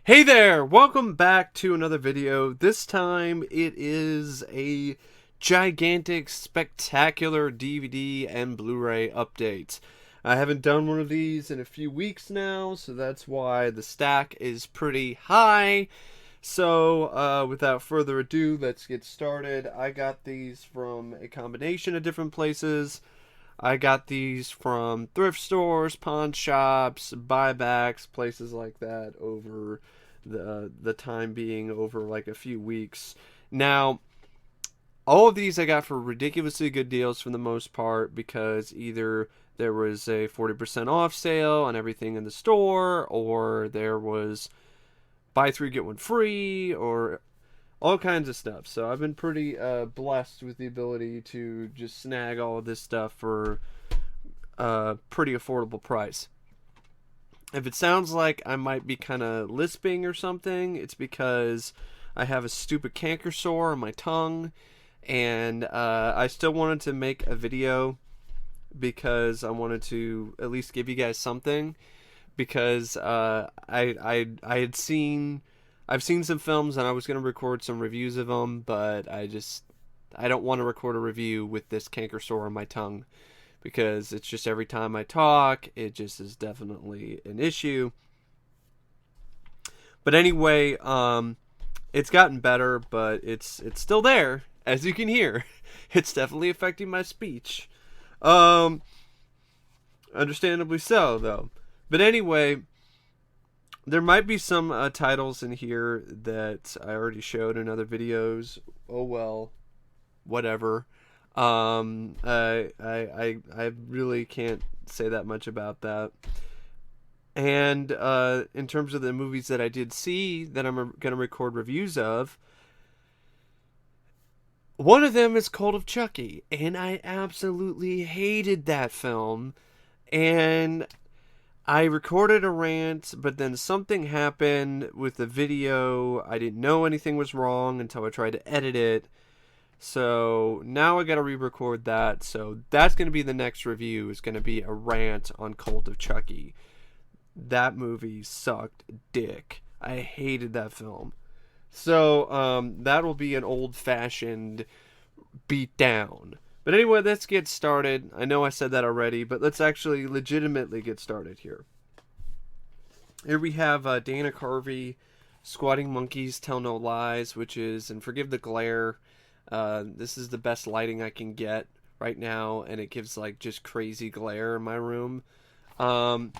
Hey there! Welcome back to another video. This time it is a gigantic, spectacular DVD and Blu-ray update. I haven't done one of these in a few weeks now, so that's why the stack is pretty high. So, without further ado, let's get started. I got these from a combination of different places. I got these from thrift stores, pawn shops, buybacks, places like that over the time being over like a few weeks. Now, all of these I got for ridiculously good deals for the most part because either there was a 40% off sale on everything in the store, or there was buy three get one free, or all kinds of stuff. So I've been pretty blessed with the ability to just snag all of this stuff for a pretty affordable price. If it sounds like I might be kind of lisping or something, it's because I have a stupid canker sore on my tongue, and I still wanted to make a video because I wanted to at least give you guys something, because I've seen some films and I was going to record some reviews of them, but I don't want to record a review with this canker sore on my tongue, because it's just every time I talk, it just is definitely an issue. But anyway, it's gotten better, but it's still there, as you can hear. It's definitely affecting my speech. Understandably so, though. But anyway, there might be some titles in here that I already showed in other videos. Oh well, whatever. I really can't say that much about that. And in terms of the movies that I did see that I'm going to record reviews of, one of them is Cult of Chucky, and I absolutely hated that film. And I recorded a rant, but then something happened with the video. I didn't know anything was wrong until I tried to edit it. So now I gotta re-record that. So that's gonna be the next review. Is gonna be a rant on Cult of Chucky. That movie sucked dick. I hated that film. So that'll be an old-fashioned beat down. But anyway, let's get started. I know I said that already, but let's actually legitimately get started here. Here we have Dana Carvey, Squatting Monkeys Tell No Lies, which is, and forgive the glare, this is the best lighting I can get right now, and it gives like just crazy glare in my room. I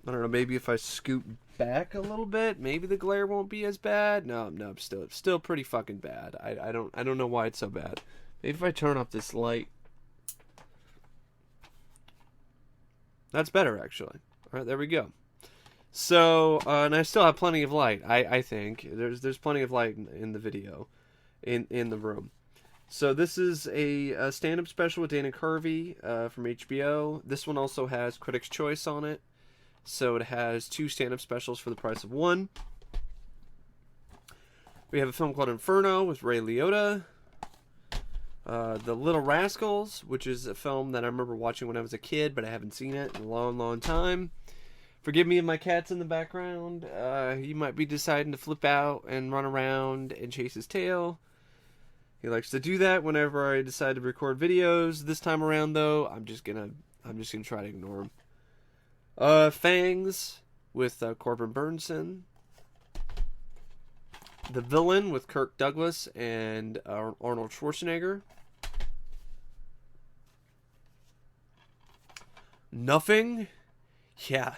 don't know, maybe if I scoot back a little bit, maybe the glare won't be as bad. No, it's still pretty fucking bad. I don't know why it's so bad. Maybe if I turn off this light. That's better, actually. Alright, there we go. So, and I still have plenty of light, I think. There's plenty of light in the video, in the room. So this is a stand-up special with Dana Carvey from HBO. This one also has Critics' Choice on it. So it has 2 stand-up specials for the price of 1. We have a film called Inferno with Ray Liotta. The Little Rascals, which is a film that I remember watching when I was a kid, but I haven't seen it in a long, long time. Forgive me if my cat's in the background. He might be deciding to flip out and run around and chase his tail. He likes to do that whenever I decide to record videos. This time around, though, I'm just gonna try to ignore him. Fangs with Corbin Burnson. The Villain with Kirk Douglas and Arnold Schwarzenegger. Nothing? Yeah,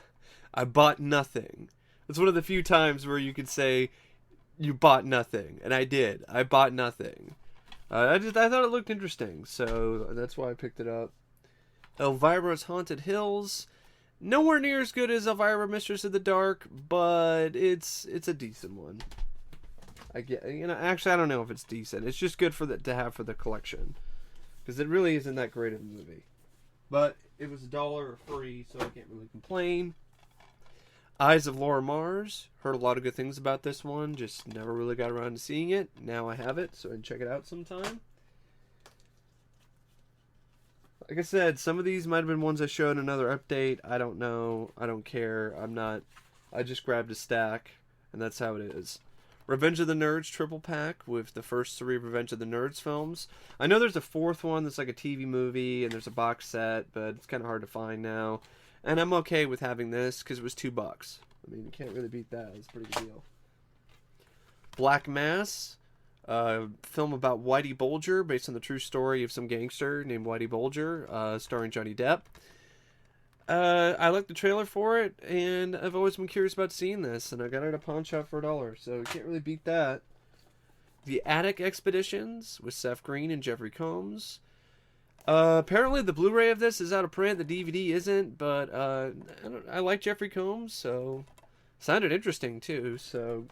I bought nothing. It's one of the few times where you could say you bought nothing, and I did. I bought nothing. I thought it looked interesting, so that's why I picked it up. Elvira's Haunted Hills. Nowhere near as good as Elvira, Mistress of the Dark, but it's a decent one. Actually, I don't know if it's decent. It's just good to have for the collection, because it really isn't that great of a movie. But it was $1 or free, so I can't really complain. Eyes of Laura Mars. Heard a lot of good things about this one. Just never really got around to seeing it. Now I have it, so I can check it out sometime. Like I said, some of these might have been ones I showed in another update. I don't know. I don't care. I just grabbed a stack and that's how it is. Revenge of the Nerds triple pack with the first 3 Revenge of the Nerds films. I know there's a 4th one that's like a TV movie, and there's a box set, but it's kind of hard to find now. And I'm okay with having this because it was $2. I mean, you can't really beat that. It's a pretty good deal. Black Mass, film about Whitey Bulger, based on the true story of some gangster named Whitey Bulger, starring Johnny Depp. I like the trailer for it, and I've always been curious about seeing this, and I got it at a pawn shop for $1, so you can't really beat that. The Attic Expeditions with Seth Green and Jeffrey Combs. Apparently the Blu-ray of this is out of print, the DVD isn't, but I like Jeffrey Combs, so sounded interesting too, so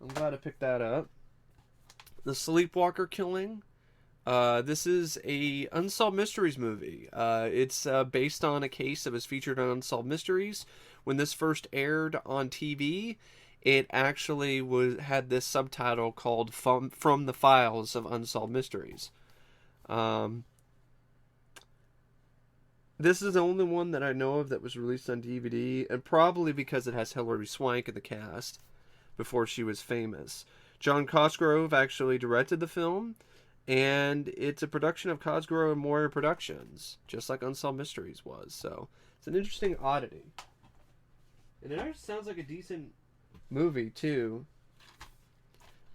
I'm glad I picked that up. The Sleepwalker Killing. This is a Unsolved Mysteries movie. It's based on a case that was featured on Unsolved Mysteries. When this first aired on TV, it actually had this subtitle called From the Files of Unsolved Mysteries. This is the only one that I know of that was released on DVD, and probably because it has Hilary Swank in the cast before she was famous. John Cosgrove actually directed the film, and it's a production of Cosgrove and Moyer Productions, just like Unsolved Mysteries was. So it's an interesting oddity. And it actually sounds like a decent movie, too.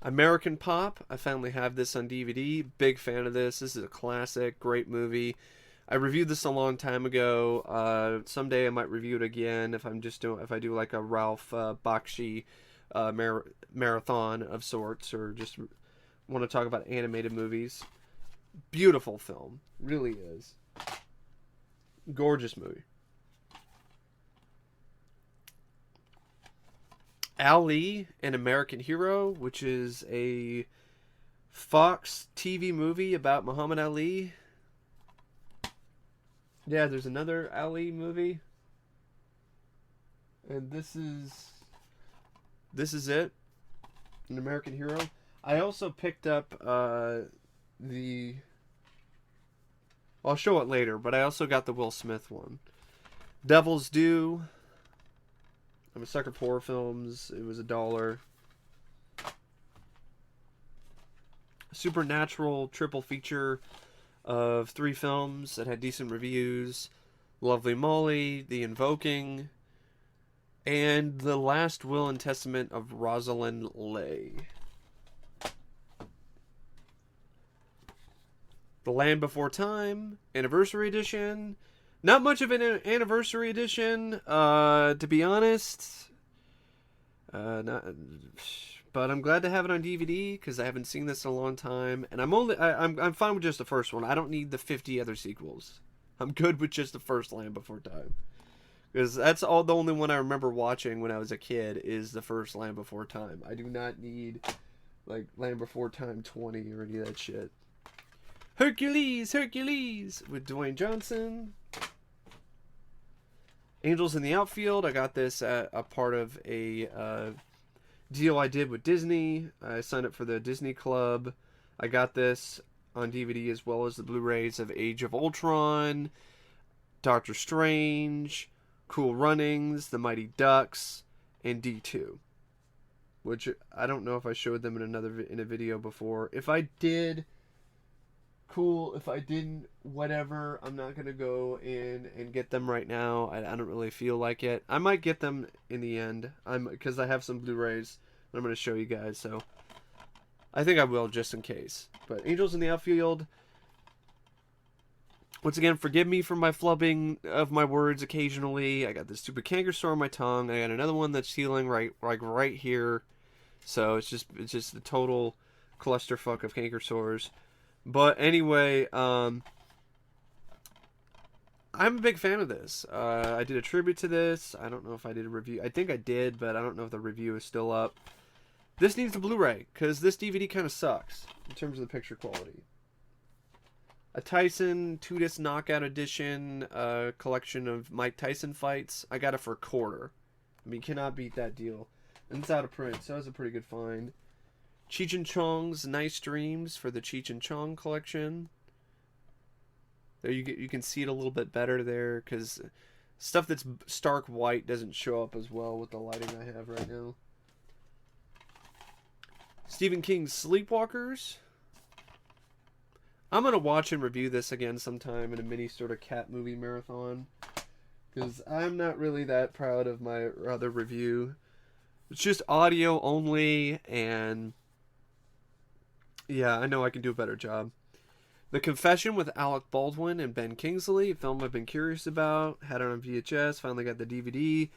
American Pop. I finally have this on DVD. Big fan of this. This is a classic. Great movie. I reviewed this a long time ago. Someday I might review it again if I do like a Ralph Bakshi marathon of sorts, or just want to talk about animated movies. Beautiful film. Really is. Gorgeous movie. Ali, an American Hero, which is a Fox TV movie about Muhammad Ali. Yeah, there's another Ali movie. And this is it. An American Hero. I also picked up I'll show it later, but I also got the Will Smith one. Devil's Due. I'm a sucker for horror films. It was $1. Supernatural triple feature of 3 films that had decent reviews. Lovely Molly, The Invoking, and The Last Will and Testament of Rosalind Leigh. The Land Before Time, Anniversary Edition. Not much of an Anniversary Edition, to be honest. But I'm glad to have it on DVD, because I haven't seen this in a long time. And I'm fine with just the first one. I don't need the 50 other sequels. I'm good with just the first Land Before Time. Because that's the only one I remember watching when I was a kid, is the first Land Before Time. I do not need, like, Land Before Time 20 or any of that shit. Hercules with Dwayne Johnson. Angels in the Outfield. I got this at a part of a deal I did with Disney. I signed up for the Disney Club. I got this on DVD as well as the Blu-rays of Age of Ultron, Doctor Strange, Cool Runnings, The Mighty Ducks, and D2. Which I don't know if I showed them in a video before. If I did, cool. If I didn't, whatever. I'm not gonna go in and get them right now. I don't really feel like it. I might get them in the end. Because I have some Blu-rays that I'm gonna show you guys. So I think I will, just in case. But Angels in the Outfield. Once again, forgive me for my flubbing of my words occasionally. I got this stupid canker sore on my tongue. I got another one that's healing right here. So it's just a total clusterfuck of canker sores. But anyway, I'm a big fan of this. I did a tribute to this. I don't know if I did a review. I think I did, but I don't know if the review is still up. This needs a Blu-ray, because this DVD kind of sucks in terms of the picture quality. A Tyson 2-disc knockout edition collection of Mike Tyson fights. I got it for $1. I mean, cannot beat that deal. And it's out of print, so that was a pretty good find. Cheech and Chong's Nice Dreams for the Cheech and Chong collection. There you can see it a little bit better there, because stuff that's stark white doesn't show up as well with the lighting I have right now. Stephen King's Sleepwalkers. I'm going to watch and review this again sometime in a mini sort of cat movie marathon. Because I'm not really that proud of my other review. It's just audio only, and yeah, I know I can do a better job. The Confession with Alec Baldwin and Ben Kingsley, a film I've been curious about. Had it on VHS, finally got the DVD.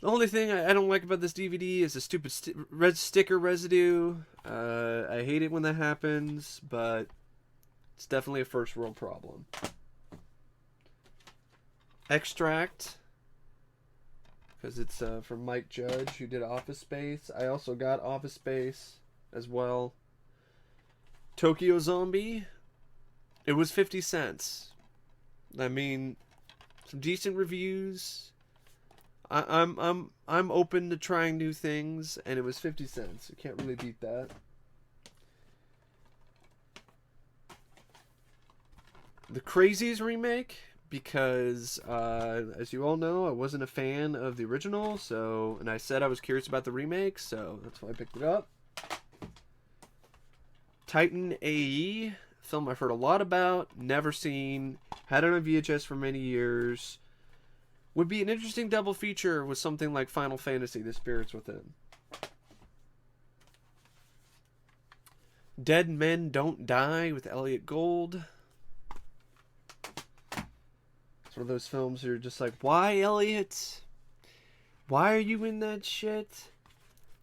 The only thing I don't like about this DVD is the stupid red sticker residue. I hate it when that happens, but it's definitely a first world problem. Extract, because it's from Mike Judge, who did Office Space. I also got Office Space as well. Tokyo Zombie. It was 50 cents. I mean, some decent reviews. I'm open to trying new things, and it was 50 cents. You can't really beat that. The Crazies remake, because as you all know, I wasn't a fan of the original, and I said I was curious about the remake, so that's why I picked it up. Titan AE, film I've heard a lot about, never seen, had it on VHS for many years. Would be an interesting double feature with something like Final Fantasy: The Spirits Within. Dead Men Don't Die with Elliot Gould. It's one of those films that you're just like, why, Elliot? Why are you in that shit?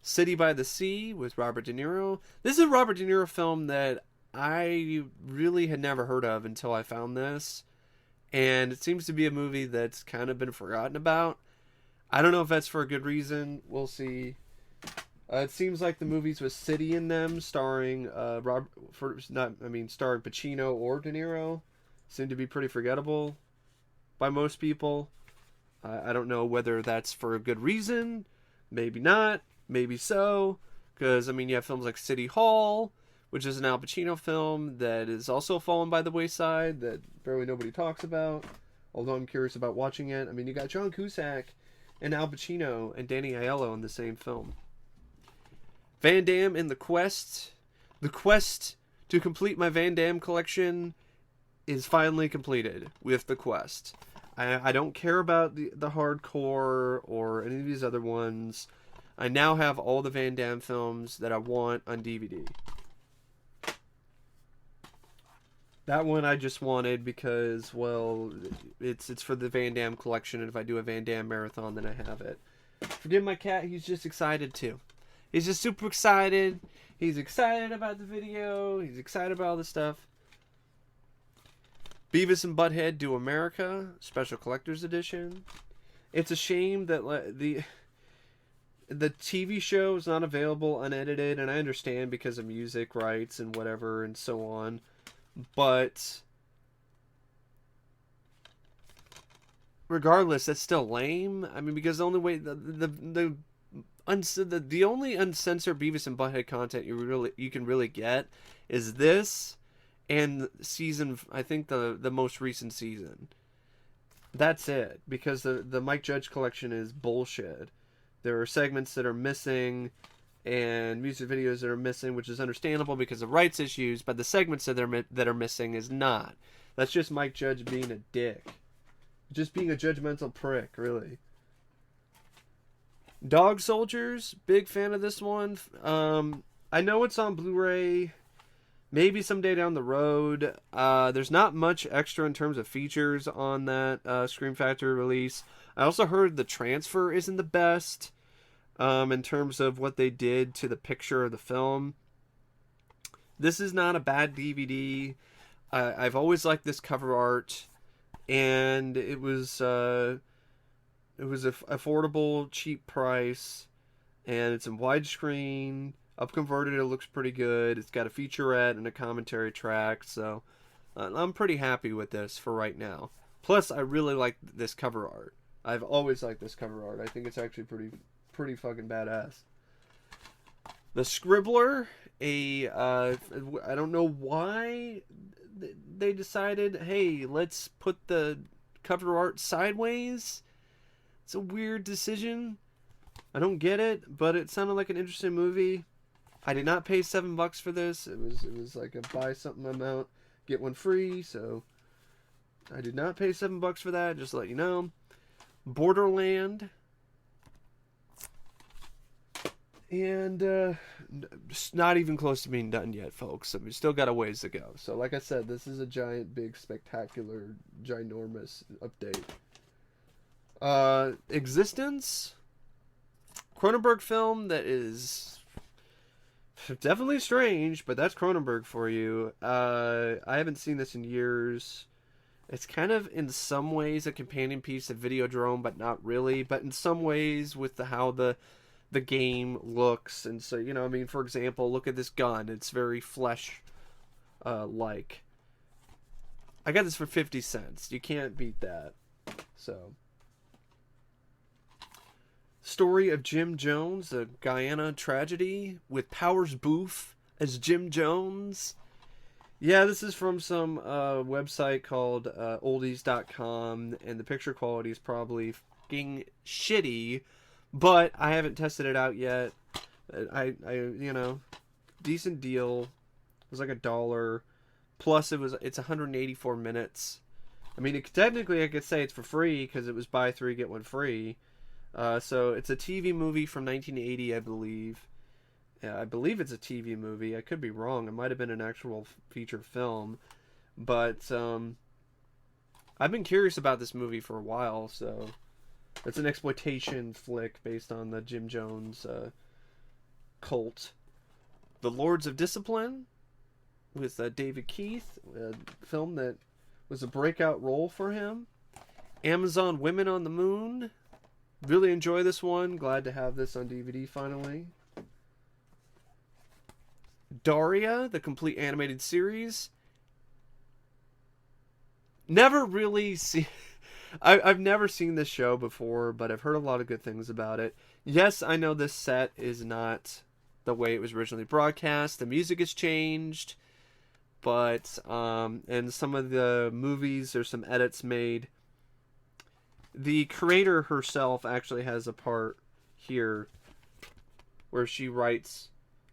City by the Sea with Robert De Niro. This is a Robert De Niro film that I really had never heard of until I found this. And it seems to be a movie that's kind of been forgotten about. I don't know if that's for a good reason. We'll see. It seems like the movies with City in them, starring starring Pacino or De Niro, seem to be pretty forgettable by most people. I don't know whether that's for a good reason. Maybe not. Maybe so. Because, I mean, you have films like City Hall, which is an Al Pacino film that is also fallen by the wayside, that barely nobody talks about, although I'm curious about watching it. I mean, you got John Cusack and Al Pacino and Danny Aiello in the same film. Van Damme in The Quest. The quest to complete my Van Damme collection is finally completed with The Quest. I don't care about the hardcore or any of these other ones. I now have all the Van Damme films that I want on DVD. That one I just wanted because, well, it's for the Van Damme collection, and if I do a Van Damme marathon, then I have it. Forgive my cat, he's just excited too. He's just super excited. He's excited about the video. He's excited about all this stuff. Beavis and Butthead Do America, Special Collector's Edition. It's a shame that the TV show is not available unedited, and I understand because of music rights and whatever and so on. But regardless, that's still lame. I mean, because the only way the only uncensored Beavis and Butthead content you can really get is this and season. I think the most recent season. That's it, because the Mike Judge collection is bullshit. There are segments that are missing and music videos that are missing, which is understandable because of rights issues, but the segments that are missing is not. That's just Mike Judge being a dick. Just being a judgmental prick, really. Dog Soldiers, big fan of this one. I know it's on Blu-ray, maybe someday down the road. There's not much extra in terms of features on that Scream Factory release. I also heard the transfer isn't the best. In terms of what they did to the picture of the film. This is not a bad DVD. I've always liked this cover art, and it was an affordable, cheap price, and it's in widescreen. Upconverted, it looks pretty good. It's got a featurette and a commentary track, so I'm pretty happy with this for right now. Plus, I really like this cover art. I've always liked this cover art. I think it's actually pretty fucking badass. The Scribbler, I don't know why they decided, hey, let's put the cover art sideways. It's a weird decision. I don't get it, but it sounded like an interesting movie. I did not pay $7 for this. It was like a buy something amount, get one free. So I did not pay $7 for that. Just to let you know. Borderland. And not even close to being done yet, folks. So we still got a ways to go. So like I said, this is a giant, big, spectacular, ginormous update. Existence. Cronenberg film that is definitely strange, but that's Cronenberg for you. I haven't seen this in years. It's kind of in some ways a companion piece to Videodrome, but not really. But in some ways with how the game looks. And so, you know, I mean, for example, look at this gun. It's very flesh like. I got this for 50 cents. You can't beat that. So, story of Jim Jones, a Guyana tragedy with Powers Booth as Jim Jones. Yeah, this is from some website called oldies.com, and the picture quality is probably fucking shitty, but I haven't tested it out yet. I you know, decent deal. It was like $1. Plus it's 184 minutes. I mean, technically I could say it's for free because it was buy 3 get 1 free. So it's a TV movie from 1980, I believe. Yeah, I believe it's a TV movie. I could be wrong. It might have been an actual feature film. But I've been curious about this movie for a while. So it's an exploitation flick based on the Jim Jones cult. The Lords of Discipline with David Keith, a film that was a breakout role for him. Amazon Women on the Moon. Really enjoy this one. Glad to have this on DVD finally. Daria, the complete animated series. Never really seen... I've never seen this show before, but I've heard a lot of good things about it. Yes, I know this set is not the way it was originally broadcast. The music has changed. But, and some of the movies, there's some edits made. The creator herself actually has a part here where she writes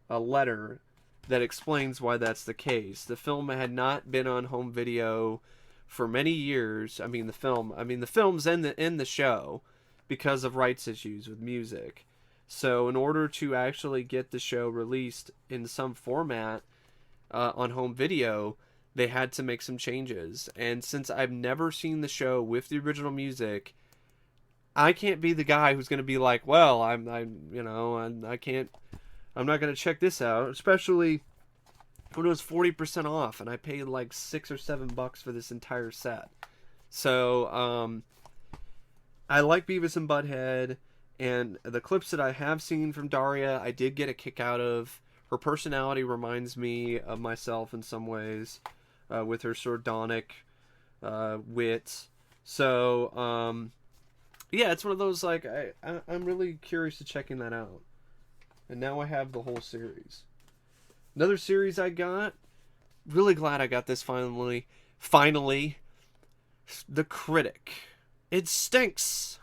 a letter that explains why that's the case. The film had not been on home video for many years. The film's in the show because of rights issues with music. So in order to actually get the show released in some format on home video, they had to make some changes. And since I've never seen the show with the original music, I can't be the guy who's going to be like, well, I'm not going to check this out, especially when it was 40% off and I paid like $6 or $7 for this entire set. So, I like Beavis and Butthead, and the clips that I have seen from Daria, I did get a kick out of. Her personality reminds me of myself in some ways, with her sardonic wit. So, yeah, it's one of those, like, I'm really curious to checking that out. And now I have the whole series. Another series I got, really glad I got this finally. The Critic. It stinks!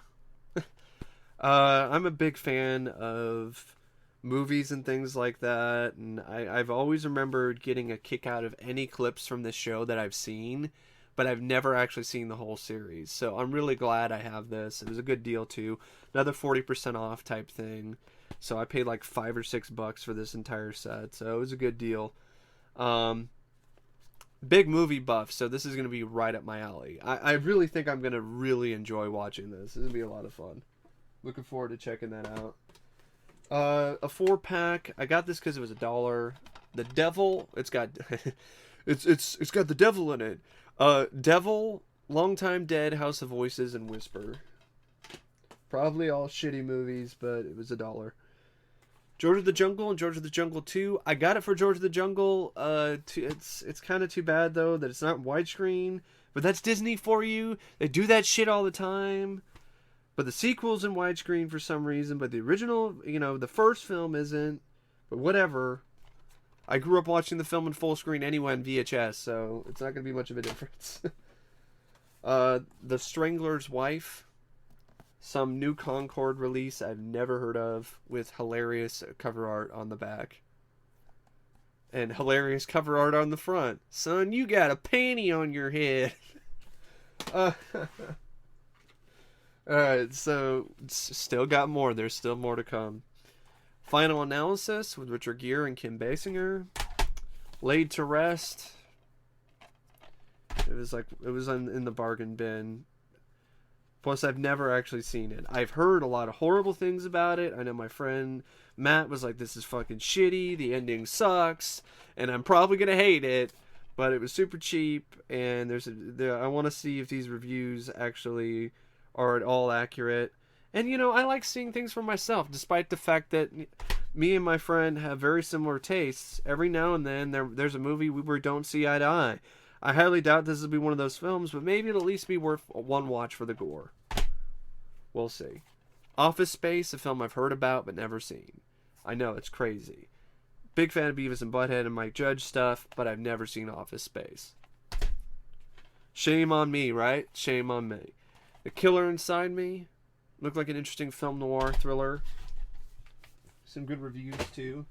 I'm a big fan of movies and things like that, and I've always remembered getting a kick out of any clips from this show that I've seen, but I've never actually seen the whole series. So I'm really glad I have this. It was a good deal too. Another 40% off type thing. So I paid like $5 or $6 for this entire set. So it was a good deal. Big movie buff, so this is going to be right up my alley. I really think I'm going to really enjoy watching this. This is going to be a lot of fun. Looking forward to checking that out. A 4-pack. I got this because it was $1. The Devil. It's got it's got the devil in it. Devil, Long Time Dead, House of Voices, and Whisper. Probably all shitty movies, but it was $1. George of the Jungle and George of the Jungle 2. I got it for George of the Jungle. It's kind of too bad though that it's not widescreen, but that's Disney for you. They do that shit all the time. But the sequel's in widescreen for some reason, but the original, the first film isn't. But whatever. I grew up watching the film in full screen anyway on VHS, so it's not going to be much of a difference. The Strangler's Wife. Some new Concord release I've never heard of with hilarious cover art on the back. And hilarious cover art on the front. Son, you got a panty on your head. Alright, so still got more. There's still more to come. Final Analysis with Richard Gere and Kim Basinger. Laid to Rest. It was in the bargain bin. Plus, I've never actually seen it. I've heard a lot of horrible things about it. I know my friend Matt was like, "This is fucking shitty. The ending sucks, and I'm probably gonna hate it." But it was super cheap, and I want to see if these reviews actually are at all accurate. And I like seeing things for myself, despite the fact that me and my friend have very similar tastes. Every now and then, there's a movie we don't see eye to eye. I highly doubt this will be one of those films, but maybe it'll at least be worth one watch for the gore. We'll see. Office Space, a film I've heard about but never seen. I know, it's crazy. Big fan of Beavis and Butthead and Mike Judge stuff, but I've never seen Office Space. Shame on me, right? Shame on me. The Killer Inside Me looked like an interesting film noir thriller. Some good reviews, too.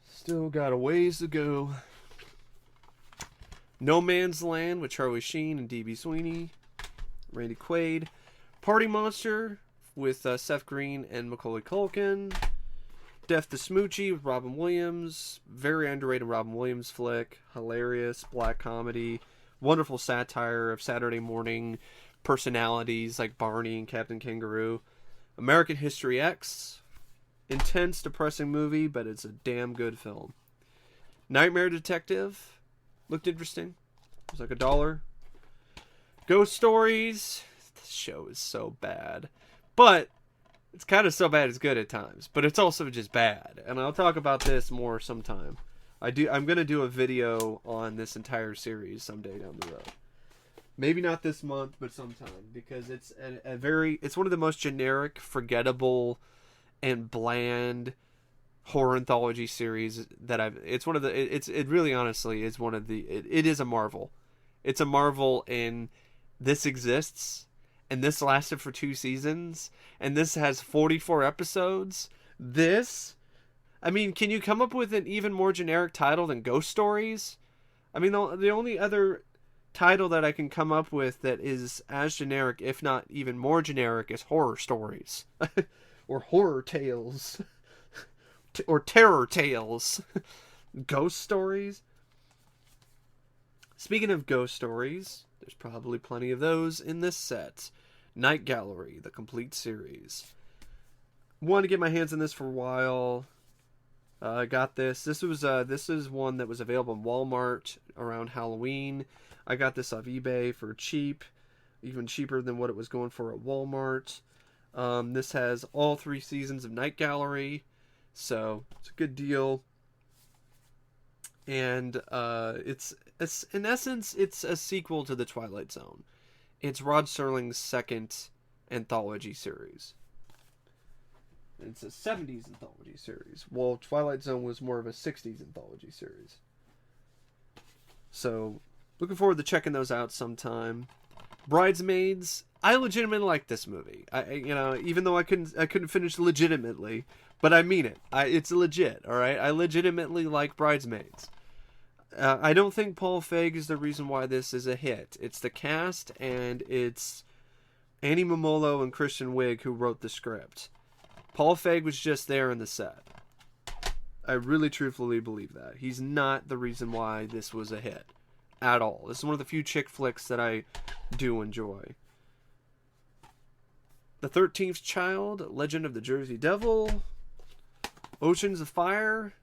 Still got a ways to go. No Man's Land with Charlie Sheen and D.B. Sweeney. Randy Quaid. Party Monster with Seth Green and Macaulay Culkin. Death to Smoochie with Robin Williams. Very underrated Robin Williams flick. Hilarious black comedy. Wonderful satire of Saturday morning personalities like Barney and Captain Kangaroo. American History X. Intense, depressing movie, but it's a damn good film. Nightmare Detective. Looked interesting. It was like $1. Ghost Stories. This show is so bad. But it's kind of so bad it's good at times. But it's also just bad. And I'll talk about this more sometime. I'm going to do a video on this entire series someday down the road. Maybe not this month, but sometime. Because it's it's one of the most generic, forgettable, and bland horror anthology series that it really honestly is one of the, it is a marvel. It's a marvel, and this exists, and this lasted for 2 seasons, and this has 44 episodes. Can you come up with an even more generic title than Ghost Stories? I mean, the only other title that I can come up with that is as generic, if not even more generic, is Horror Stories. Or Horror Tales. Or Terror Tales. Ghost Stories. Speaking of ghost stories, there's probably plenty of those in this set. Night Gallery, the complete series. Wanted to get my hands on this for a while. I got this. This is one that was available in Walmart around Halloween. I got this off eBay for cheap. Even cheaper than what it was going for at Walmart. This has all 3 seasons of Night Gallery, so it's a good deal. And it's in essence, it's a sequel to the Twilight Zone. It's Rod Serling's second anthology series. It's a 70s anthology series, while Twilight Zone was more of a 60s anthology series. So, looking forward to checking those out sometime. Bridesmaids. I legitimately like this movie. Even though I couldn't finish legitimately, but I mean it. It's legit, all right? I legitimately like Bridesmaids. I don't think Paul Feig is the reason why this is a hit. It's the cast, and it's Annie Momolo and Kristen Wiig who wrote the script. Paul Feig was just there in the set. I really truthfully believe that. He's not the reason why this was a hit at all. This is one of the few chick flicks that I do enjoy. The 13th Child, Legend of the Jersey Devil, Oceans of Fire.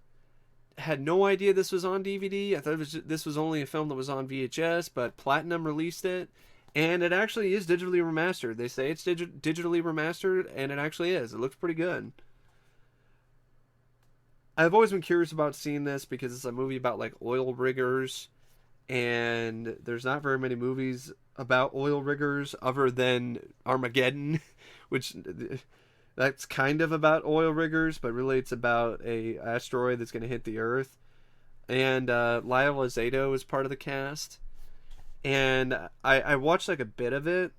Had no idea this was on DVD. I thought this was only a film that was on VHS, but Platinum released it, and it actually is digitally remastered. They say it's digitally remastered, and it actually is. It looks pretty good. I've always been curious about seeing this because it's a movie about like oil riggers, and there's not very many movies about oil riggers other than Armageddon, which that's kind of about oil riggers, but really it's about a asteroid that's going to hit the Earth. And Lyle Zato is part of the cast. And I watched like a bit of it,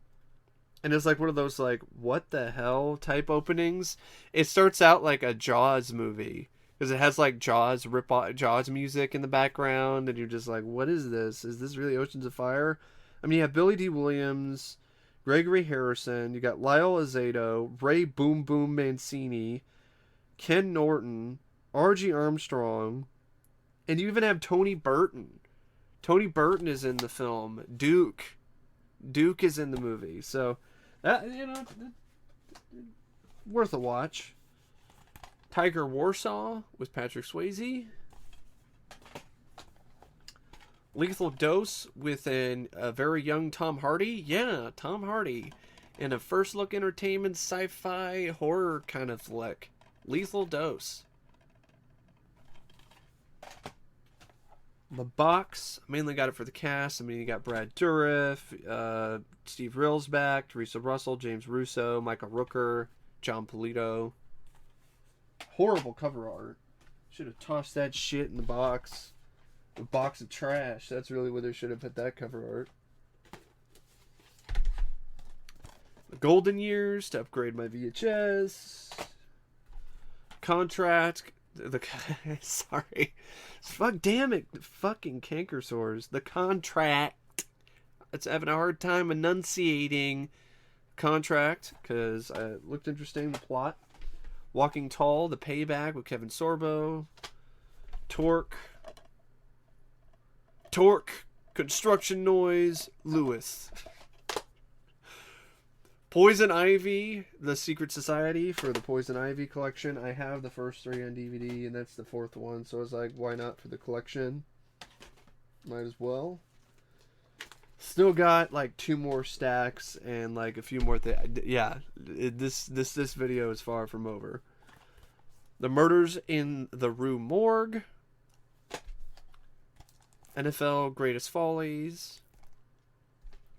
and it's like one of those like, what the hell type openings. It starts out like a Jaws movie, Because it has like Jaws Jaws music in the background, and you're just like, what is this? Is this really Oceans of Fire? I mean, you have Billy D. Williams, Gregory Harrison, you got Lyle Azedo, Ray Boom Boom Mancini, Ken Norton, R.G. Armstrong, and you even have Tony Burton. Tony Burton is in the film. Duke is in the movie. So, worth a watch. Tiger Warsaw with Patrick Swayze. Lethal Dose with a very young Tom Hardy. Yeah, Tom Hardy. In a first look entertainment sci-fi horror kind of flick. Lethal Dose. The box, mainly got it for the cast. I mean, you got Brad Dourif, Steve Railsback, Teresa Russell, James Russo, Michael Rooker, John Polito. Horrible cover art. Should have tossed that shit in the box. A box of trash. That's really where they should have put that cover art. The Golden Years to upgrade my VHS. Contract. Sorry. Fuck, damn it. Fucking canker sores. The Contract. It's having a hard time enunciating Contract because it looked interesting, the plot. Walking Tall, The Payback with Kevin Sorbo. Torque, Construction Noise, Lewis. Poison Ivy, The Secret Society for the Poison Ivy collection. I have the first 3 on DVD, and that's the 4th one, so I was like, why not for the collection? Might as well. Still got like 2 more stacks and like a few more things. Yeah, this video is far from over. The Murders in the Rue Morgue. NFL Greatest Follies.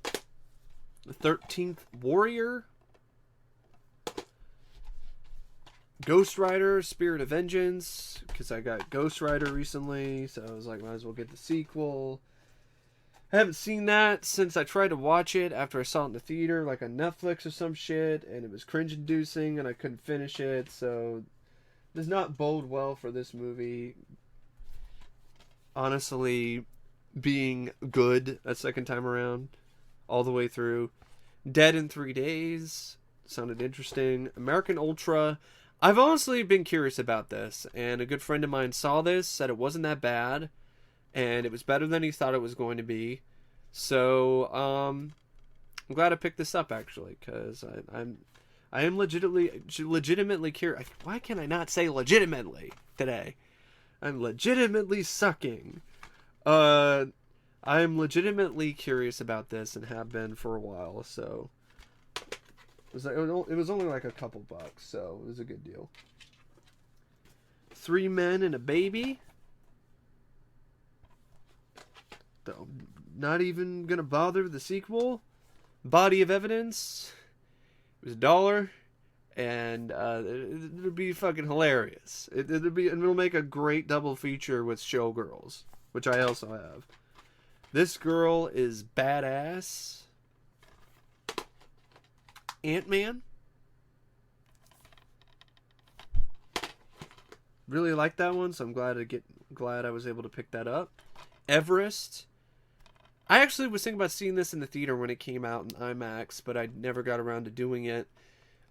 The 13th Warrior. Ghost Rider, Spirit of Vengeance. Because I got Ghost Rider recently, so I was like, might as well get the sequel. I haven't seen that since I tried to watch it after I saw it in the theater, like on Netflix or some shit, and it was cringe-inducing, and I couldn't finish it, so it does not bode well for this movie. Honestly, being good a second time around, all the way through. Dead in 3 Days sounded interesting. American Ultra. I've honestly been curious about this, and a good friend of mine saw this, said it wasn't that bad. And it was better than he thought it was going to be. So, I'm glad I picked this up, actually, because I am legitimately curious. Why can I not say legitimately today? I'm legitimately sucking. I'm legitimately curious about this and have been for a while, so it was only like a couple bucks, so it was a good deal. 3 Men and a Baby. Not even gonna bother with the sequel. Body of Evidence. It was $1, and it'll be fucking hilarious. It'll make a great double feature with Showgirls, which I also have. This Girl is Badass. Ant-Man. Really like that one, so I'm glad I was able to pick that up. Everest. I actually was thinking about seeing this in the theater when it came out in IMAX, but I never got around to doing it.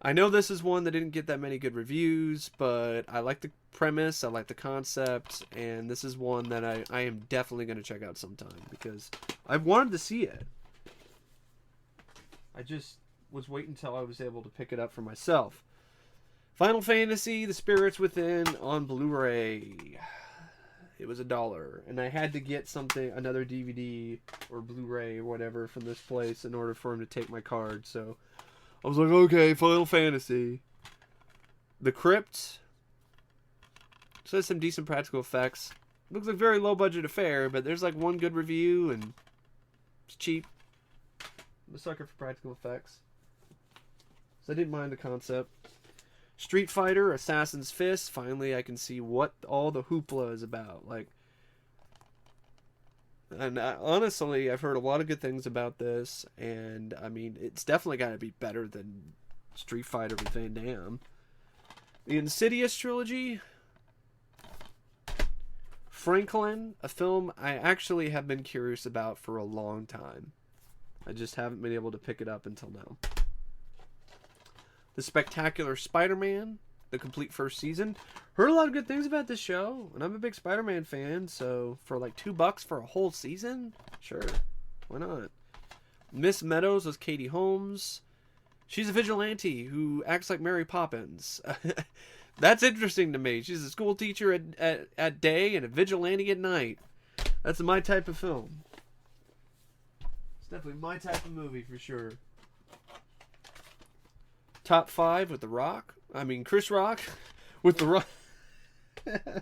I know this is one that didn't get that many good reviews, but I like the premise, I like the concept, and this is one that I am definitely going to check out sometime, because I wanted to see it. I just was waiting until I was able to pick it up for myself. Final Fantasy, The Spirits Within on Blu-ray. It was $1, and I had to get another DVD or Blu-ray or whatever from this place in order for him to take my card. So I was like, okay, Final Fantasy. The Crypt. So there's some decent practical effects. Looks like a very low budget affair, but there's like one good review and it's cheap. I'm a sucker for practical effects, so I didn't mind the concept. Street Fighter, Assassin's Fist. Finally, I can see what all the hoopla is about. And honestly, I've heard a lot of good things about this, and I mean, it's definitely got to be better than Street Fighter with Van Damme. The Insidious trilogy. Franklin, a film I actually have been curious about for a long time. I just haven't been able to pick it up until now. The Spectacular Spider-Man, the complete first season. Heard a lot of good things about this show, and I'm a big Spider-Man fan, so for like $2 for a whole season? Sure, why not? Miss Meadows was Katie Holmes. She's a vigilante who acts like Mary Poppins. That's interesting to me. She's a school teacher at day and a vigilante at night. That's my type of film. It's definitely my type of movie for sure. Top 5 with The Rock. I mean, Chris Rock with The Rock. I'm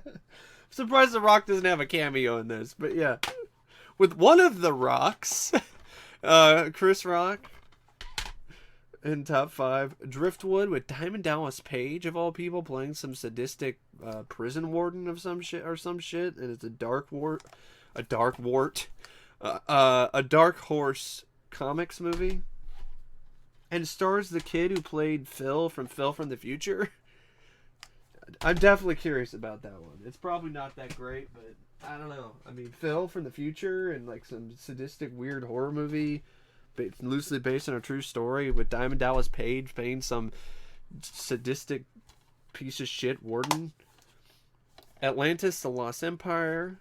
surprised The Rock doesn't have a cameo in this, but yeah. With one of the Rocks, Chris Rock. In top 5, Driftwood with Diamond Dallas Page of all people playing some sadistic prison warden of some shit, and it's a dark horse comics movie, and stars the kid who played Phil from the Future. I'm definitely curious about that one. It's probably not that great, but I don't know. I mean, Phil from the Future and like some sadistic weird horror movie. Loosely based on a true story with Diamond Dallas Page playing some sadistic piece of shit warden. Atlantis, The Lost Empire.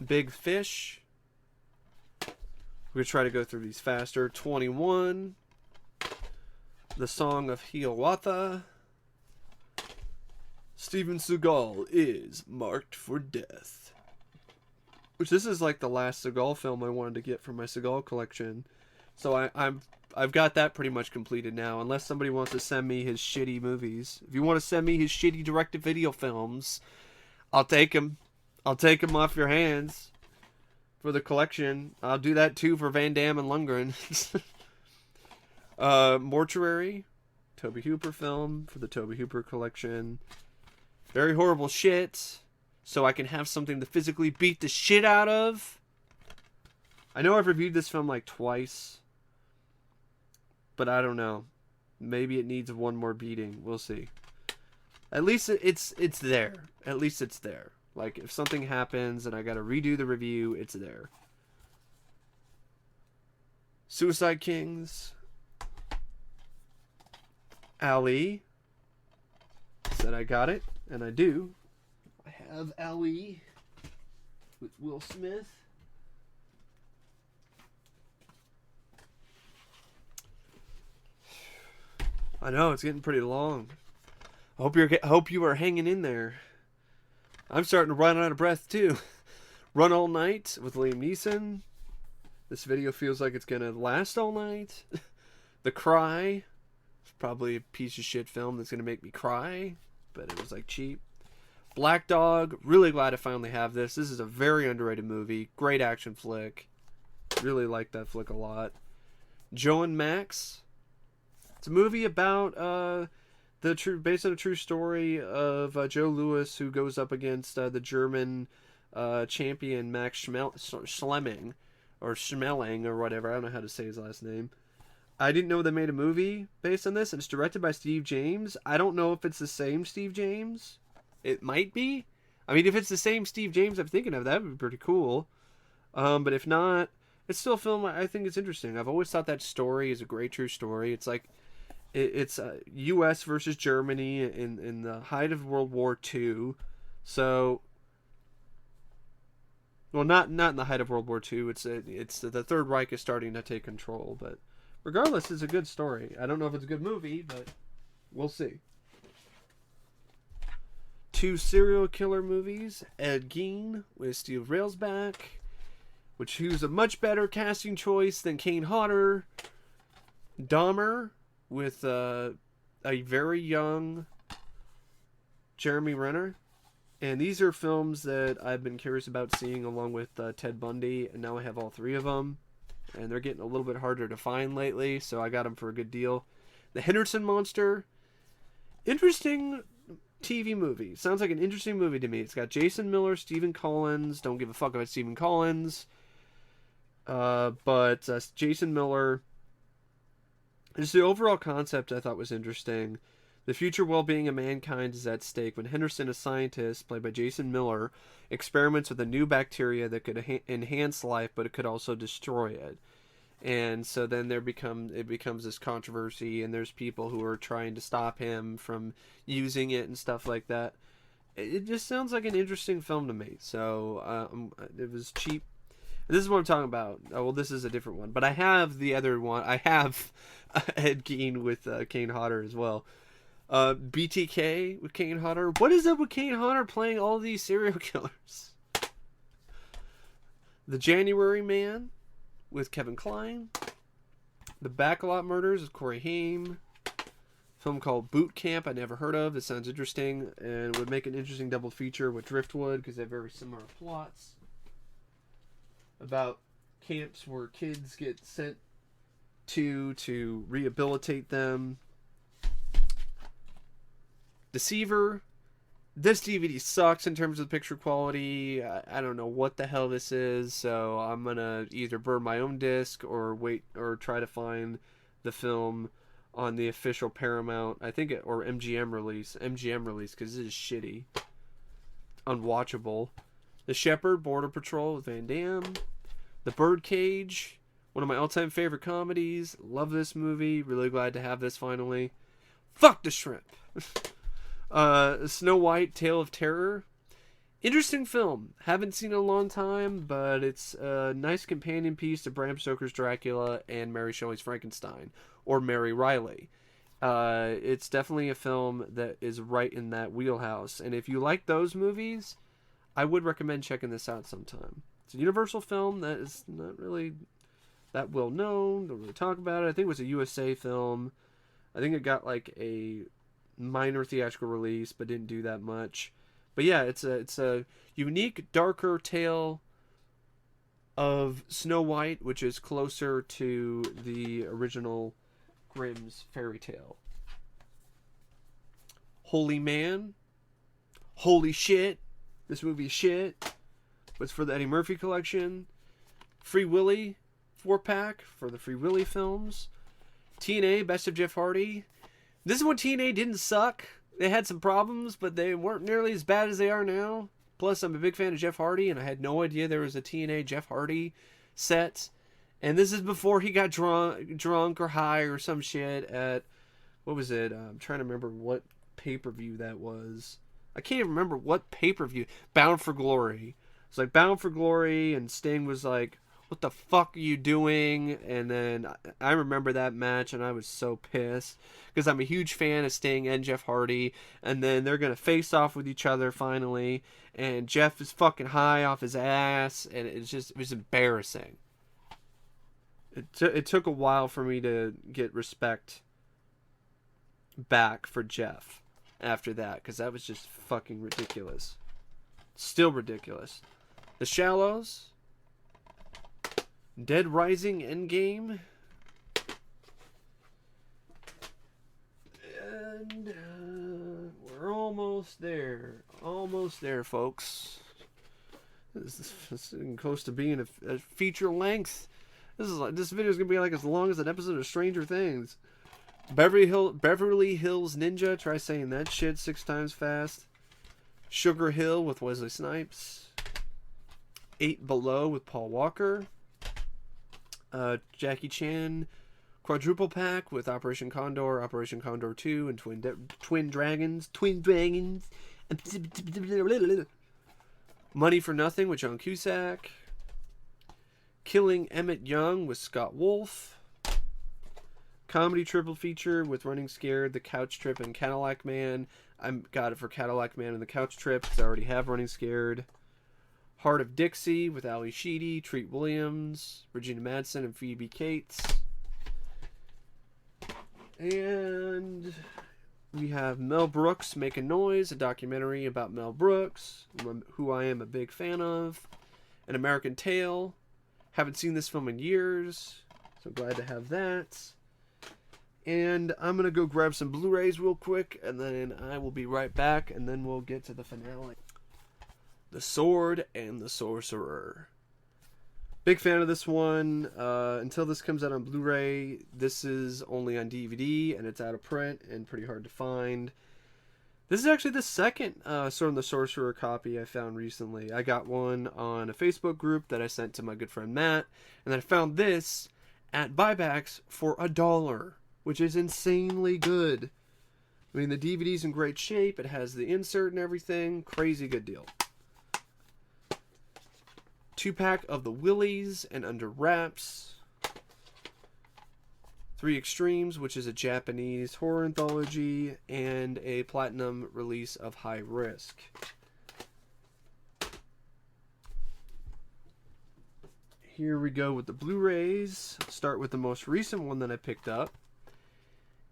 Big Fish. We're going to try to go through these faster. 21. The Song of Hiawatha. Steven Seagal is marked for death. Which this is like the last Seagal film I wanted to get from my Seagal collection. So I've got that pretty much completed now. Unless somebody wants to send me his shitty movies. If you want to send me his shitty direct-to-video films, I'll take them. I'll take them off your hands for the collection. I'll do that too for Van Damme and Lundgren. Mortuary. Tobe Hooper film for the Tobe Hooper collection. Very horrible shit. So I can have something to physically beat the shit out of. I know I've reviewed this film like twice. But I don't know. Maybe it needs one more beating. We'll see. At least it's there. At least it's there. Like, if something happens and I gotta redo the review, it's there. Suicide Kings. Ali. Said I got it. And I do. Of Ali with Will Smith. I know it's getting pretty long. Hope you are hanging in there. I'm starting to run out of breath too. Run All Night with Liam Neeson. This video feels like it's gonna last all night. The Cry. It's probably a piece of shit film that's gonna make me cry, but it was like cheap. Black Dog, really glad to finally have this. This is a very underrated movie. Great action flick. Really like that flick a lot. Joe and Max. It's a movie about based on a true story of Joe Louis, who goes up against the German champion Max Schmeling or whatever. I don't know how to say his last name. I didn't know they made a movie based on this, and it's directed by Steve James. I don't know if it's the same Steve James. It might be. I mean, if it's the same Steve James I'm thinking of, that would be pretty cool. But if not, it's still a film I think it's interesting. I've always thought that story is a great true story. It's like, it's U.S. versus Germany in the height of World War II. So, well, not in the height of World War II. It's the Third Reich is starting to take control. But regardless, it's a good story. I don't know if it's a good movie, but we'll see. 2 serial killer movies. Ed Gein with Steve Railsback, who's a much better casting choice than Kane Hodder. Dahmer with a very young Jeremy Renner. And these are films that I've been curious about seeing along with Ted Bundy, and now I have all 3 of them. And they're getting a little bit harder to find lately, so I got them for a good deal. The Henderson Monster. Interesting TV movie. Sounds like an interesting movie to me. It's got Jason Miller, Stephen Collins. Don't give a fuck about Stephen Collins. But Jason Miller. Just the overall concept I thought was interesting. The future well-being of mankind is at stake when Henderson, a scientist played by Jason Miller, experiments with a new bacteria that could enhance life, but it could also destroy it. And so then it becomes this controversy, and there's people who are trying to stop him from using it and stuff like that. It just sounds like an interesting film to me. So it was cheap. This is what I'm talking about. Oh, well, this is a different one, but I have the other one. I have Ed Gein with Kane Hodder as well. BTK with Kane Hodder. What is up with Kane Hodder playing all these serial killers? The January Man with Kevin Kline. The Backlot Murders with Corey Haim. Film called Boot Camp, I never heard of. It sounds interesting and would make an interesting double feature with Driftwood because they have very similar plots. About camps where kids get sent to rehabilitate them. Deceiver. This DVD sucks in terms of picture quality. I don't know what the hell this is, so I'm gonna either burn my own disc or wait or try to find the film on the official Paramount, I think or MGM release, because this is shitty, unwatchable. The Shepherd, Border Patrol with Van Damme. The Birdcage, one of my all-time favorite comedies. Love this movie. Really glad to have this finally. Fuck the shrimp. Snow White, Tale of Terror. Interesting film. Haven't seen it in a long time, but it's a nice companion piece to Bram Stoker's Dracula and Mary Shelley's Frankenstein, or Mary Riley. It's definitely a film that is right in that wheelhouse. And if you like those movies, I would recommend checking this out sometime. It's a Universal film that is not really that well known. Don't really talk about it. I think it was a USA film. I think it got like a minor theatrical release, but didn't do that much. But yeah, it's a unique, darker tale of Snow White, which is closer to the original Grimm's fairy tale. Holy Man. Holy shit. This movie is shit. It's for the Eddie Murphy collection. Free Willy 4-pack for the Free Willy films. TNA, Best of Jeff Hardy. This is when TNA didn't suck. They had some problems, but they weren't nearly as bad as they are now. Plus, I'm a big fan of Jeff Hardy, and I had no idea there was a TNA Jeff Hardy set. And this is before he got drunk or high or some shit at, what was it? I'm trying to remember what pay-per-view that was. I can't even remember what pay-per-view. Bound for Glory. It's like Bound for Glory, and Sting was like, what the fuck are you doing? And then I remember that match, and I was so pissed because I'm a huge fan of Sting and Jeff Hardy, and then they're gonna face off with each other finally, and Jeff is fucking high off his ass, and it was embarrassing. It took a while for me to get respect back for Jeff after that, because that was just fucking ridiculous. Still ridiculous. The Shallows. Dead Rising Endgame. And we're almost there. Almost there, folks. This is getting close to being a feature length. This video is gonna be like as long as an episode of Stranger Things. Beverly Hills Ninja. Try saying that shit 6 times fast. Sugar Hill with Wesley Snipes. 8 Below with Paul Walker. Jackie Chan quadruple pack with Operation Condor, Operation Condor 2, and Twin Dragons. Money for Nothing with John Cusack. Killing Emmett Young with Scott Wolf. Comedy triple feature with Running Scared, The Couch Trip, and Cadillac Man. I got it for Cadillac Man and The Couch Trip because I already have Running Scared. Heart of Dixie with Ali Sheedy, Treat Williams, Regina Madsen, and Phoebe Cates. And we have Mel Brooks Making Noise, a documentary about Mel Brooks, who I am a big fan of. An American Tale. Haven't seen this film in years, so glad to have that. And I'm going to go grab some Blu-rays real quick, and then I will be right back, and then we'll get to the finale. The Sword and the Sorcerer. Big fan of this one. Until this comes out on Blu-ray, this is only on DVD, and it's out of print and pretty hard to find. This is actually the second Sword and the Sorcerer copy I found recently. I got one on a Facebook group that I sent to my good friend Matt, and then I found this at buybacks for $1, which is insanely good. I mean, the DVD's in great shape. It has the insert and everything. Crazy good deal. 2-pack of the Willies and Under Wraps. 3 Extremes, which is a Japanese horror anthology, and a platinum release of High Risk. Here we go with the Blu-rays. Start with the most recent one that I picked up.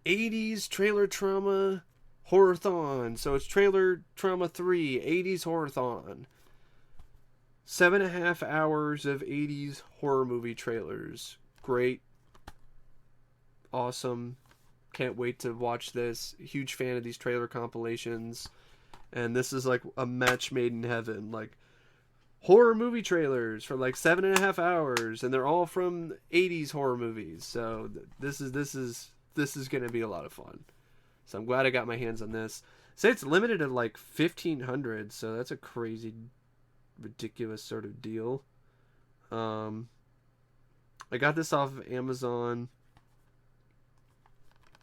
80s Trailer Trauma Horror-thon. So it's Trailer Trauma 3, 80s Horror-thon. 7.5 hours of 80s horror movie trailers. Great. Awesome. Can't wait to watch this. Huge fan of these trailer compilations. And this is like a match made in heaven. Like, horror movie trailers for like 7.5 hours. And they're all from 80s horror movies. So this is going to be a lot of fun. So I'm glad I got my hands on this. Say it's limited at like 1,500. So that's a crazy, ridiculous sort of deal. I got this off of Amazon.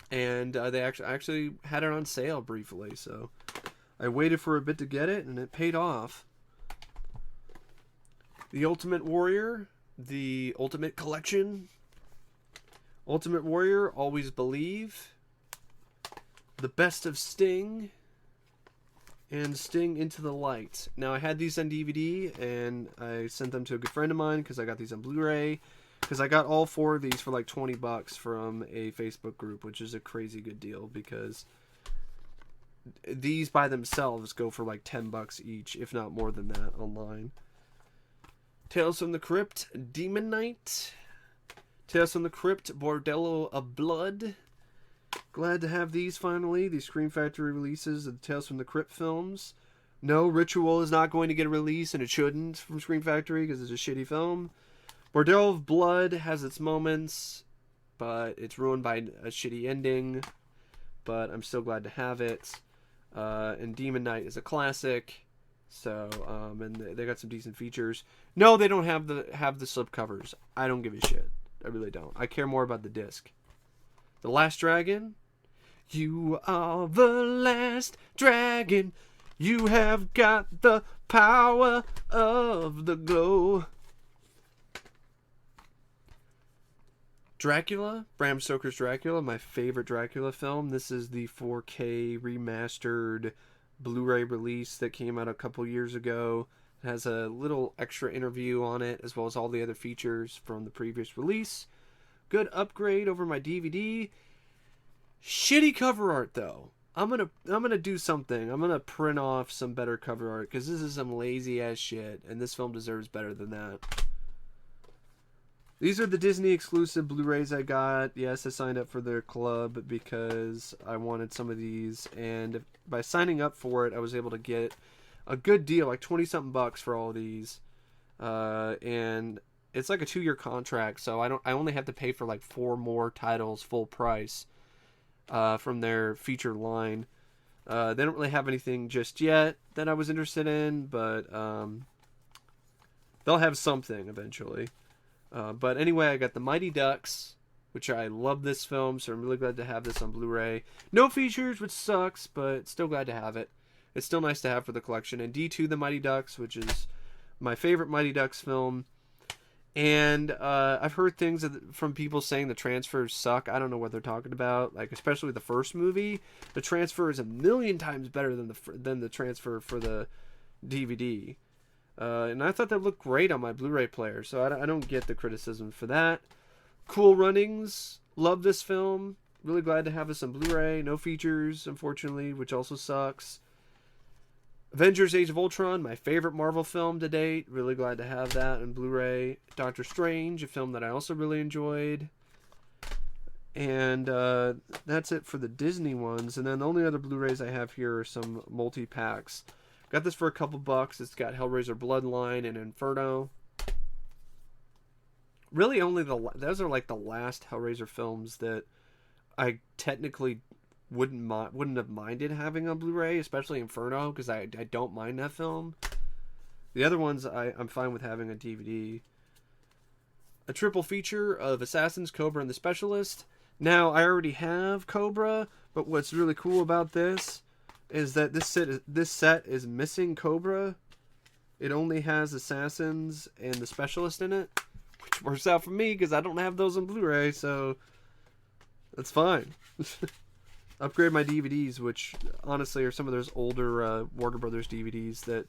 And they actually had it on sale briefly, so I waited for a bit to get it, and it paid off. The Ultimate Warrior, the Ultimate Collection. Ultimate Warrior, Always Believe. The Best of Sting. And Sting Into the Light. Now, I had these on DVD, and I sent them to a good friend of mine because I got these on Blu-ray. Because I got all 4 of these for like $20 from a Facebook group, which is a crazy good deal because these by themselves go for like $10 each, if not more than that, online. Tales from the Crypt, Demon Knight. Tales from the Crypt, Bordello of Blood. Glad to have these finally, these Scream Factory releases of the Tales from the Crypt films. No, Ritual is not going to get a release, and it shouldn't, from Scream Factory because it's a shitty film. Bordello of Blood has its moments, but it's ruined by a shitty ending. But I'm still glad to have it. And Demon Knight is a classic, so and they got some decent features. No, they don't have the slipcovers. I don't give a shit. I really don't. I care more about the disc. The Last Dragon. You are the last dragon. You have got the power of the glow. Dracula, Bram Stoker's Dracula, my favorite Dracula film. This is the 4K remastered Blu-ray release that came out a couple years ago. It has a little extra interview on it, as well as all the other features from the previous release. Good upgrade over my DVD. Shitty cover art, though. I'm gonna do something. I'm gonna print off some better cover art, because this is some lazy ass shit, and this film deserves better than that. These are the Disney exclusive Blu-rays I got. Yes, I signed up for their club because I wanted some of these, and by signing up for it, I was able to get a good deal, like 20-something bucks for all of these. And it's like a 2-year contract, so I only have to pay for like 4 more titles full price from their feature line. They don't really have anything just yet that I was interested in, but they'll have something eventually. But anyway, I got the Mighty Ducks, which I love this film, so I'm really glad to have this on Blu-ray. No features, which sucks, but still glad to have it. It's still nice to have for the collection. And D2 The Mighty Ducks, which is my favorite Mighty Ducks film. And I've heard things from people saying the transfers suck. I don't know what they're talking about. Like, especially the first movie, the transfer is 1,000,000 times better than the transfer for the DVD. And I thought that looked great on my Blu-ray player, so I don't get the criticism for that. Cool Runnings. Love this film. Really glad to have this on Blu-ray. No features, unfortunately, which also sucks. Avengers Age of Ultron, my favorite Marvel film to date. Really glad to have that on Blu-ray. Doctor Strange, a film that I also really enjoyed. And that's it for the Disney ones. And then the only other Blu-rays I have here are some multi-packs. Got this for a couple bucks. It's got Hellraiser Bloodline and Inferno. really only those are like the last Hellraiser films that I technically wouldn't have minded having on Blu-ray, especially Inferno, because I don't mind that film. The other ones I'm fine with having on DVD. A triple feature of Assassins, Cobra, and The Specialist. Now, I already have Cobra, but what's really cool about this is that this set is missing Cobra. It only has Assassins and The Specialist in it, which works out for me because I don't have those on Blu-ray, so that's fine. Upgrade my DVDs, which honestly are some of those older Warner Brothers DVDs that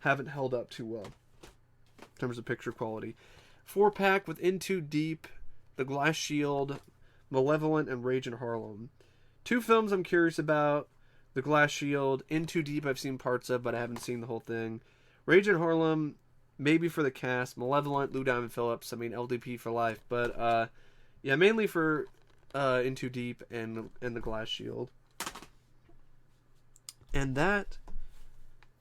haven't held up too well in terms of picture quality. 4-pack with In Too Deep, The Glass Shield, Malevolent, and Rage in Harlem. 2 films I'm curious about. The Glass Shield, In Too Deep I've seen parts of, but I haven't seen the whole thing. Rage in Harlem, maybe for the cast. Malevolent, Lou Diamond Phillips, I mean LDP for life. But yeah, mainly for In Too Deep and The Glass Shield. And that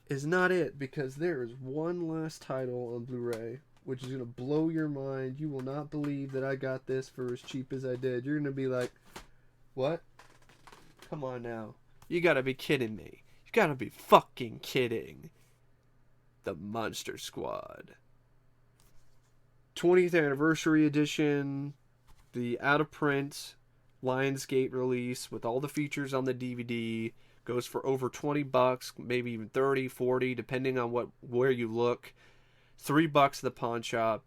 is not it, because there is one last title on Blu-ray which is going to blow your mind. You will not believe that I got this for as cheap as I did. You're going to be like, what? Come on now. You got to be kidding me. You got to be fucking kidding. The Monster Squad. 20th Anniversary Edition. The out-of-print Lionsgate release with all the features on the DVD. Goes for over $20, maybe even 30, 40, depending on where you look. $3 at the pawn shop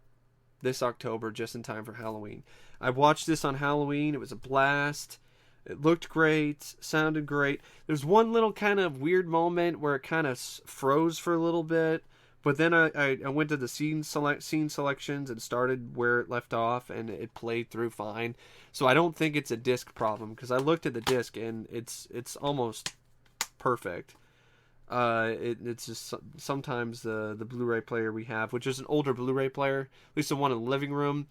this October, just in time for Halloween. I watched this on Halloween. It was a blast. It looked great, sounded great. There's one little kind of weird moment where it kind of froze for a little bit, but then I went to the scene selections and started where it left off, and it played through fine. So I don't think it's a disc problem, because I looked at the disc and it's almost perfect. It's just sometimes the Blu-ray player we have, which is an older Blu-ray player, at least the one in the living room,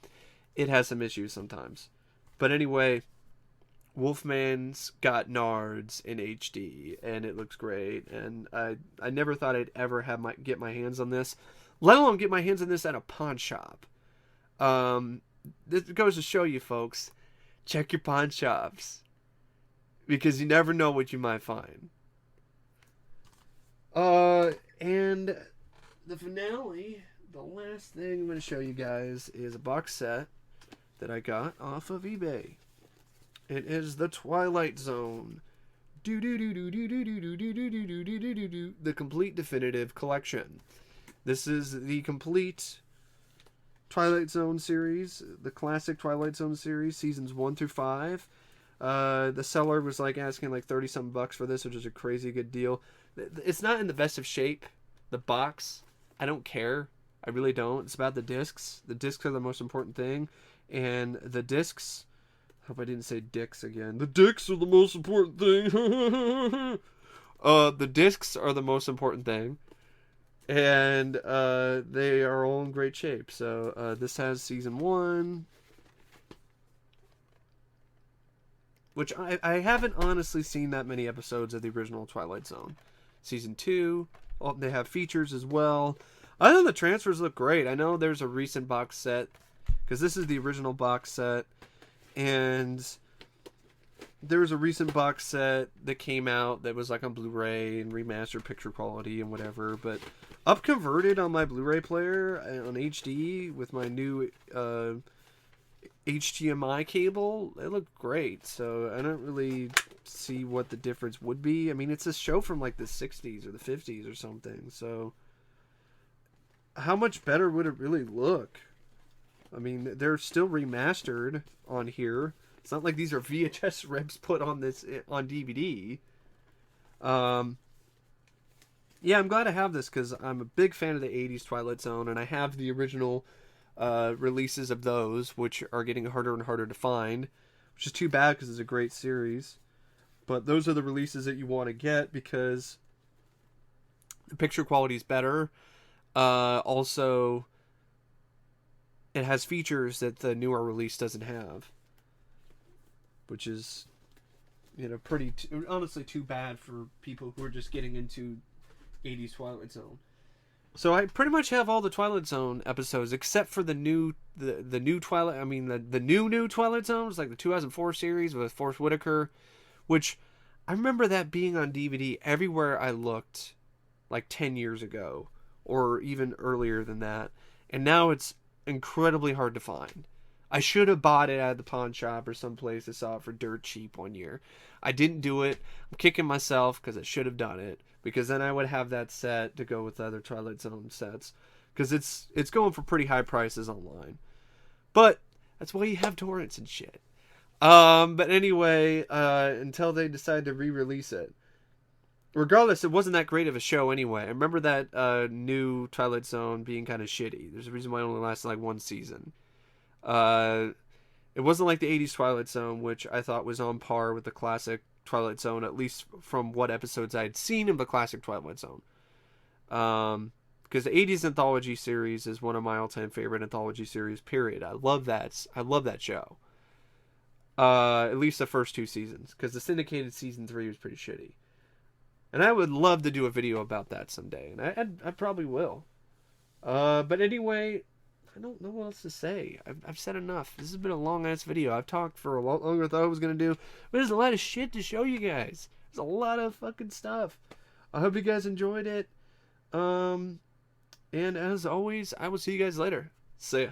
it has some issues sometimes. But anyway, Wolfman's got Nards in HD, and it looks great. And I never thought I'd ever get my hands on this, let alone get my hands on this at a pawn shop. This goes to show you, folks, check your pawn shops, because you never know what you might find. And the finale, the last thing I'm going to show you guys is a box set that I got off of eBay. It is the Twilight Zone. The complete definitive collection. This is the complete Twilight Zone series, the classic Twilight Zone series, seasons 1 through 5. The seller was like asking like 30-something bucks for this, which is a crazy good deal. It's not in the best of shape. The box, I don't care. I really don't. It's about the discs. The discs are the most important thing. And the discs, hope I didn't say dicks again. The dicks are the most important thing. The discs are the most important thing. And they are all in great shape. So this has season 1. Which I haven't honestly seen that many episodes of the original Twilight Zone. Season 2, they have features as well. I know the transfers look great. I know there's a recent box set, because this is the original box set, and there was a recent box set that came out that was like on Blu-ray and remastered picture quality and whatever, but up-converted on my Blu-ray player on HD with my new HDMI cable, it looked great. So I don't really see what the difference would be. I mean, it's a show from like the 60s or the 50s or something, so how much better would it really look? I mean, they're still remastered on here. It's not like these are VHS rips put on DVD. Yeah, I'm glad to have this, because I'm a big fan of the 80s Twilight Zone, and I have the original releases of those, which are getting harder and harder to find, which is too bad because it's a great series. But those are the releases that you want to get, because the picture quality is better. Also, it has features that the newer release doesn't have, which is, honestly too bad for people who are just getting into 80s Twilight Zone. So I pretty much have all the Twilight Zone episodes except for the new Twilight. I mean the new Twilight Zones, like the 2004 series with Forrest Whitaker, which I remember that being on DVD everywhere I looked, like 10 years ago, or even earlier than that. And now it's incredibly hard to find. I should have bought it at the pawn shop or someplace. I saw it for dirt cheap one year. I didn't do it. I'm kicking myself because I should have done it. Because then I would have that set to go with the other Twilight Zone sets. Because it's going for pretty high prices online. But that's why you have torrents and shit. But anyway, until they decide to re-release it. Regardless, it wasn't that great of a show anyway. I remember that new Twilight Zone being kind of shitty. There's a reason why it only lasted like one season. It wasn't like the 80s Twilight Zone, which I thought was on par with the classic Twilight Zone, at least from what episodes I had seen of the classic Twilight Zone. Because the 80s anthology series is one of my all-time favorite anthology series, period. I love that show. At least the first 2 seasons, because the syndicated season 3 was pretty shitty. And I would love to do a video about that someday, and I probably will. But anyway, I don't know what else to say. I've said enough. This has been a long-ass video. I've talked for a lot longer than I thought I was going to do. But there's a lot of shit to show you guys. There's a lot of fucking stuff. I hope you guys enjoyed it. And as always, I will see you guys later. See ya.